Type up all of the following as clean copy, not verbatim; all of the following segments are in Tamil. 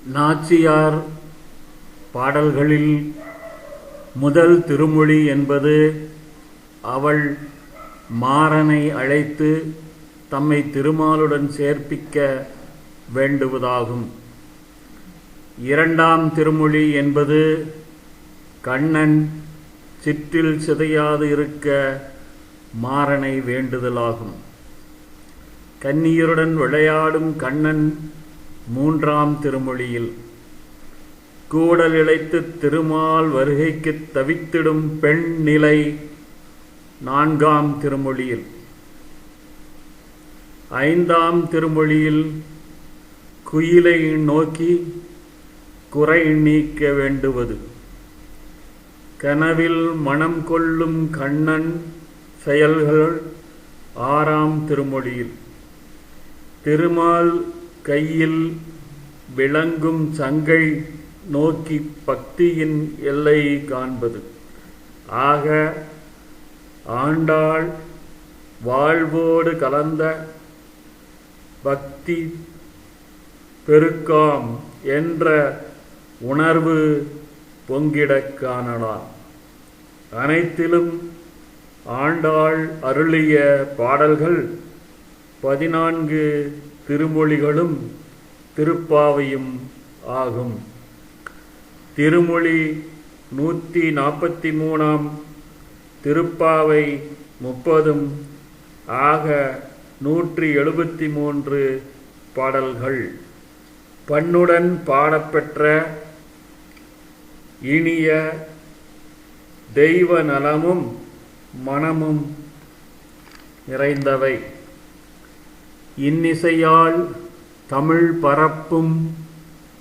நாச்சியார் பாடல்களில் முதல் திருமொழி என்பது அவள் மாறனை அழைத்து தம்மை திருமாலுடன் சேர்ப்பிக்க வேண்டுவதாகும். இரண்டாம் திருமொழி என்பது கண்ணன் சிற்றில் சிதையாது இருக்க மாறனை வேண்டுதலாகும். கன்னியருடன் விளையாடும் கண்ணன் மூன்றாம் திருமொழியில், கூடல் இழைத்து திருமால் வருகைக்குத் தவித்திடும் பெண் நிலை நான்காம் திருமொழியில், ஐந்தாம் திருமொழியில் குயிலை நோக்கி குறை நீக்க வேண்டுவது, கனவில் மனம் கொள்ளும் கண்ணன் செயல்கள் ஆறாம் திருமொழியில், திருமால் கையில் விளங்கும் சங்கை நோக்கி பக்தியின் எல்லை காண்பது. ஆக ஆண்டாள் வாழ்வோடு கலந்த பக்தி பெருக்காம் என்ற உணர்வு பொங்கிடக் காணலாம். அனைத்திலும் ஆண்டாள் அருளிய பாடல்கள் 14 திருமொழிகளும் திருப்பாவையும் ஆகும். திருமொழி 143, திருப்பாவை 30 ஆக 173 பாடல்கள். பண்ணுடன் பாடப்பெற்ற இனிய தெய்வ நலமும் மனமும் நிறைந்தவை. இன்னிசையால் தமிழ் பரப்பும்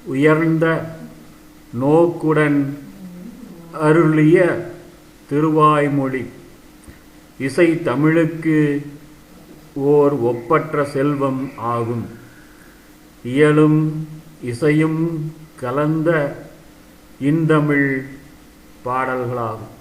உயர்ந்த நோக்குடன் அருளிய திருவாய்மொழி இசை தமிழுக்கு ஓர் ஒப்பற்ற செல்வம் ஆகும். இயலும் இசையும் கலந்த இன்தமிழ் பாடல்களாகும்.